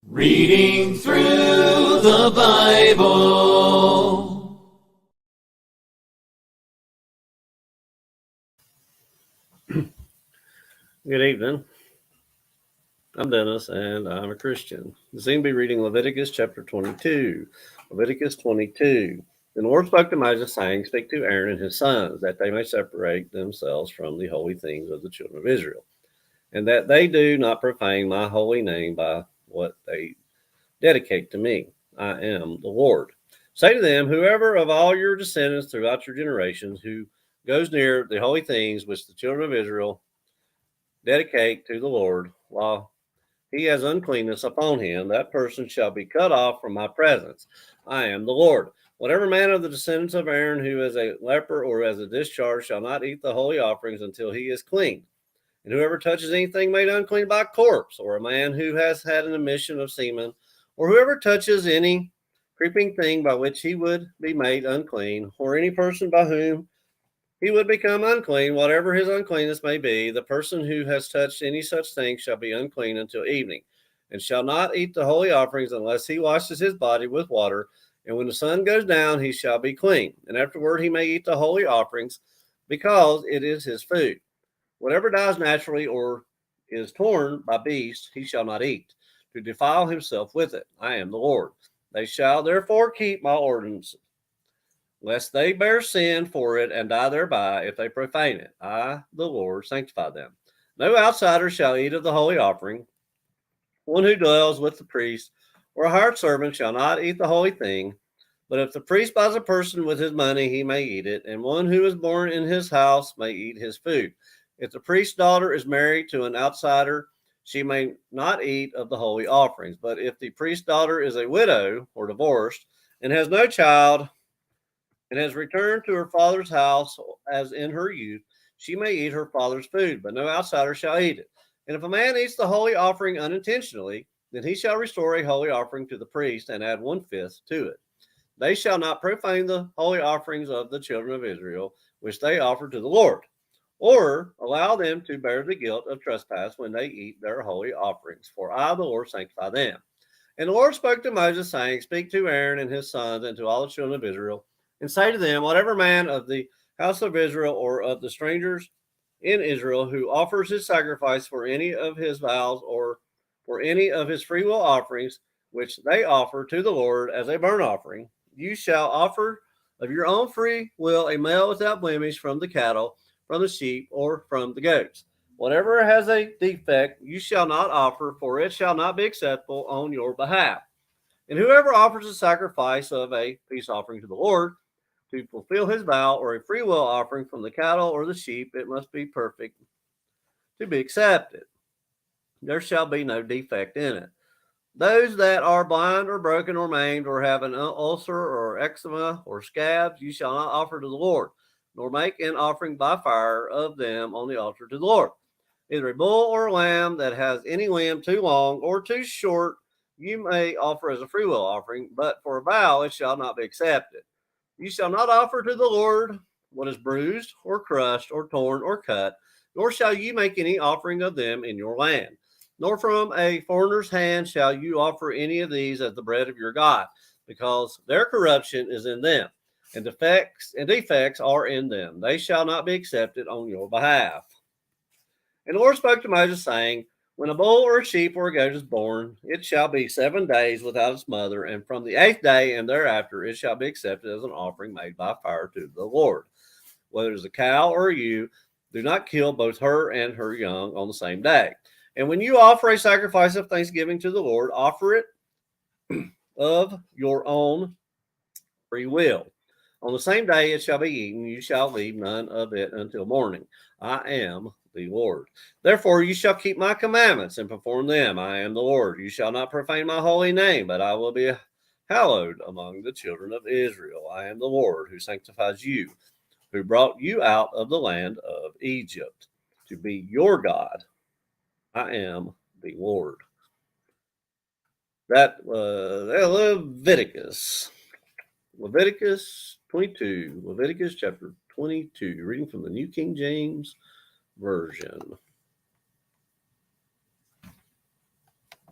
Reading through the Bible. Good evening. I'm Dennis, and I'm a Christian. This evening, be reading Leviticus chapter 22. Leviticus 22. Then the Lord spoke to Moses, saying, Speak to Aaron and his sons, that they may separate themselves from the holy things of the children of Israel, and that they do not profane my holy name by what they dedicate to me. I am the Lord. Say to them, whoever of all your descendants throughout your generations who goes near the holy things which the children of Israel dedicate to the Lord, while he has uncleanness upon him, that person shall be cut off from my presence. I am the Lord. Whatever man of the descendants of Aaron who is a leper or has a discharge shall not eat the holy offerings until he is clean. And whoever touches anything made unclean by a corpse, or a man who has had an emission of semen, or whoever touches any creeping thing by which he would be made unclean, or any person by whom he would become unclean, whatever his uncleanness may be. The person who has touched any such thing shall be unclean until evening, and shall not eat the holy offerings unless he washes his body with water. And when the sun goes down, he shall be clean. And afterward he may eat the holy offerings, because it is his food. Whatever dies naturally or is torn by beasts, he shall not eat, to defile himself with it. I am the Lord. They shall therefore keep my ordinances, lest they bear sin for it and die thereby if they profane it. I, the Lord, sanctify them. No outsider shall eat of the holy offering. One who dwells with the priest or a hired servant shall not eat the holy thing. But if the priest buys a person with his money, he may eat it, and one who is born in his house may eat his food. If the priest's daughter is married to an outsider, she may not eat of the holy offerings. But if the priest's daughter is a widow or divorced and has no child, and has returned to her father's house as in her youth, she may eat her father's food, but no outsider shall eat it. And if a man eats the holy offering unintentionally, then he shall restore a holy offering to the priest and add 1/5 to it. They shall not profane the holy offerings of the children of Israel, which they offer to the Lord, or allow them to bear the guilt of trespass when they eat their holy offerings. For I, the Lord, sanctify them. And the Lord spoke to Moses, saying, Speak to Aaron and his sons and to all the children of Israel, and say to them, Whatever man of the house of Israel or of the strangers in Israel who offers his sacrifice for any of his vows or for any of his freewill offerings, which they offer to the Lord as a burnt offering, you shall offer of your own free will a male without blemish from the cattle, from the sheep, or from the goats. Whatever has a defect, you shall not offer, for it shall not be acceptable on your behalf. And whoever offers a sacrifice of a peace offering to the Lord to fulfill his vow, or a freewill offering from the cattle or the sheep, it must be perfect to be accepted. There shall be no defect in it. Those that are blind or broken or maimed or have an ulcer or eczema or scabs, you shall not offer to the Lord, nor make an offering by fire of them on the altar to the Lord. Either a bull or a lamb that has any limb too long or too short, you may offer as a freewill offering, but for a vow it shall not be accepted. You shall not offer to the Lord what is bruised or crushed or torn or cut, nor shall you make any offering of them in your land. Nor from a foreigner's hand shall you offer any of these as the bread of your God, because their corruption is in them, and defects are in them. They shall not be accepted on your behalf. And the Lord spoke to Moses, saying, When a bull or a sheep or a goat is born, it shall be 7 days without its mother, and from the 8th day and thereafter it shall be accepted as an offering made by fire to the Lord. Whether it is a cow or a ewe, do not kill both her and her young on the same day. And when you offer a sacrifice of thanksgiving to the Lord, offer it of your own free will. On the same day it shall be eaten, you shall leave none of it until morning. I am the Lord. Therefore you shall keep my commandments and perform them. I am the Lord. You shall not profane my holy name, but I will be hallowed among the children of Israel. I am the Lord who sanctifies you, who brought you out of the land of Egypt to be your God. I am the Lord. That was Leviticus. Leviticus 22. Leviticus chapter 22. Reading from the New King James Version.